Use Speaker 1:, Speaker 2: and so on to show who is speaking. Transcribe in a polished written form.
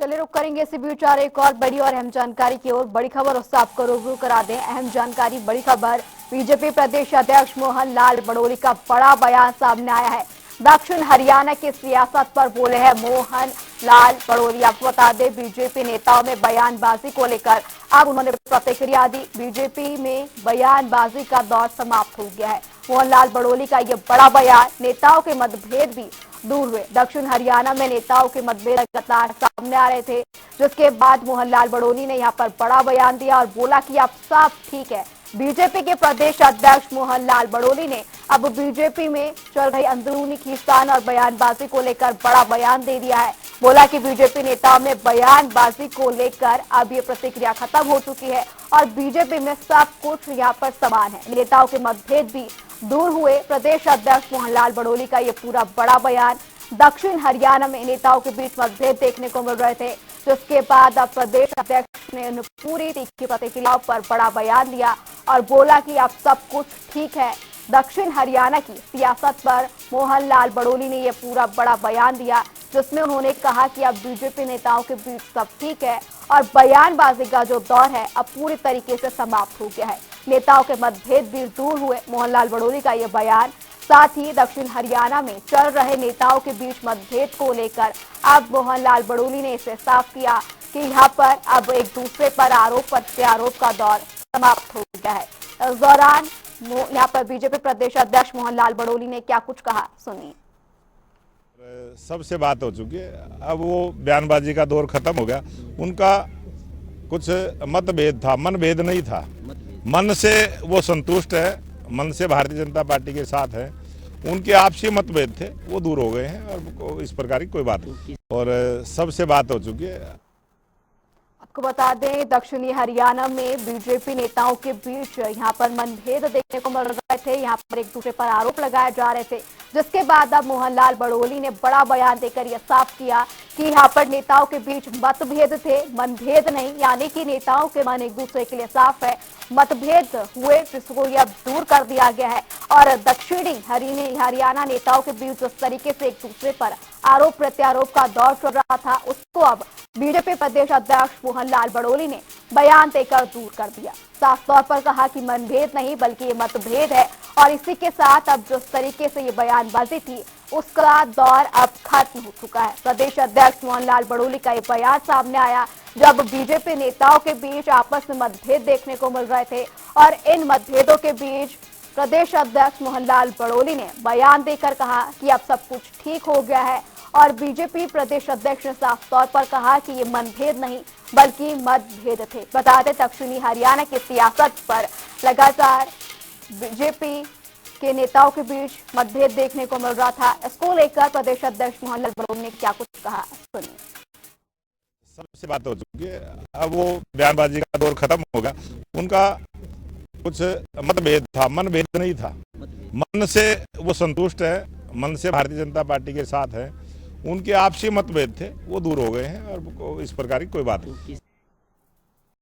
Speaker 1: चलिए रुक करेंगे इसी बीच आ रही एक और बड़ी और अहम जानकारी की ओर। बड़ी खबर उससे आपको रूबरू करा दें। अहम जानकारी, बड़ी खबर, बीजेपी प्रदेश अध्यक्ष मोहन लाल बड़ोली का बड़ा बयान सामने आया है। दक्षिण हरियाणा की सियासत पर बोले हैं मोहन लाल बड़ोली। आपको बता दें, बीजेपी नेताओं में बयानबाजी को लेकर अब उन्होंने प्रतिक्रिया दी। बीजेपी में बयानबाजी का दौर समाप्त हो गया है। मोहन लाल बड़ोली का यह बड़ा बयान, नेताओं के मतभेद भी दूर हुए। दक्षिण हरियाणा में नेताओं के मतभेद लगातार सामने आ रहे थे, जिसके बाद मोहन लाल बड़ोली ने यहां पर बड़ा बयान दिया और बोला कि अब सब ठीक है। बीजेपी के प्रदेश अध्यक्ष मोहन लाल बड़ोली ने अब बीजेपी में चल रही अंदरूनी खींचतान और बयानबाजी को लेकर बड़ा बयान दे दिया है। बोला कि बीजेपी नेताओं में बयानबाजी को लेकर अब ये प्रतिक्रिया खत्म हो चुकी है और बीजेपी में सब कुछ यहाँ पर समान है। नेताओं के मतभेद भी दूर हुए। प्रदेश अध्यक्ष मोहन लाल बड़ोली का ये पूरा बड़ा बयान। दक्षिण हरियाणा में नेताओं के बीच मतभेद देखने को मिल रहे थे, जिसके बाद अब प्रदेश अध्यक्ष ने उन पूरी तीखी प्रतिक्रियाओं पर बड़ा बयान दिया और बोला कि अब सब कुछ ठीक है। दक्षिण हरियाणा की सियासत पर मोहन लाल बड़ोली ने यह पूरा बड़ा बयान दिया, जिसमें उन्होंने कहा कि अब बीजेपी नेताओं के बीच सब ठीक है और बयानबाजी का जो दौर है अब पूरी तरीके से समाप्त हो गया है। नेताओं के मतभेद भी दूर हुए। मोहन लाल बड़ोली का यह बयान। साथ ही दक्षिण हरियाणा में चल रहे नेताओं के बीच मतभेद को लेकर अब मोहन लाल बड़ोली ने इसे साफ किया कि यहाँ पर अब एक दूसरे पर आरोप प्रत्यारोप का दौर समाप्त हो गया है। इस दौरान यहाँ पर बीजेपी प्रदेश अध्यक्ष मोहन लाल बड़ोली ने क्या कुछ कहा, सुनिए।
Speaker 2: सबसे बात हो चुकी है, अब वो बयानबाजी का दौर खत्म हो गया। उनका कुछ मतभेद था, मनभेद नहीं था। मन से वो संतुष्ट है, मन से भारतीय जनता पार्टी के साथ है। उनके आपसी मतभेद थे, वो दूर हो गए हैं और इस प्रकार की कोई बात नहीं और सबसे बात हो चुकी है।
Speaker 1: आपको बता दें, दक्षिणी हरियाणा में बीजेपी नेताओं के बीच यहाँ पर मनभेद देखने को मिल रहे थे। यहाँ पर एक दूसरे पर आरोप लगाए जा रहे थे, जिसके बाद अब मोहन लाल बड़ोली ने बड़ा बयान देकर यह साफ किया कि यहाँ पर नेताओं के बीच मतभेद थे, मनभेद नहीं। यानी कि नेताओं के मन एक दूसरे के लिए साफ है, मतभेद हुए जिसको यह दूर कर दिया गया है और दक्षिणी हरियाणा नेताओं के बीच जिस तरीके से एक दूसरे पर आरोप प्रत्यारोप का दौर चल रहा था, उसको अब बीजेपी प्रदेश अध्यक्ष मोहन लाल बड़ोली ने बयान देकर दूर कर दिया। साफ तौर पर कहा कि मनभेद नहीं बल्कि ये मतभेद है और इसी के साथ अब जिस तरीके से ये बयानबाजी थी उसका दौर अब खत्म हो चुका है। प्रदेश अध्यक्ष मोहन लाल बड़ोली का ये बयान सामने आया जब बीजेपी नेताओं के बीच आपस में मतभेद देखने को मिल रहे थे और इन मतभेदों के बीच प्रदेश अध्यक्ष मोहन लाल बड़ोली ने बयान देकर कहा कि अब सब कुछ ठीक हो गया है और बीजेपी प्रदेश अध्यक्ष ने साफ तौर पर कहा कि ये मनभेद नहीं बल्कि मतभेद थे। बता दें, दक्षिणी हरियाणा की सियासत पर लगातार बीजेपी के नेताओं के बीच मतभेद देखने को मिल रहा था। इसको लेकर प्रदेश अध्यक्ष मोहन लाल बड़ोली ने क्या कुछ कहा, सुनिए।
Speaker 2: सबसे बात हो चुकी है, अब वो बयानबाजी का दौर खत्म हो गया। उनका कुछ मतभेद था, मनभेद नहीं था। मन से वो संतुष्ट है, मन से भारतीय जनता पार्टी के साथ है। उनके आपसी मतभेद थे, वो दूर हो गए हैं और इस प्रकार की कोई बात नहीं।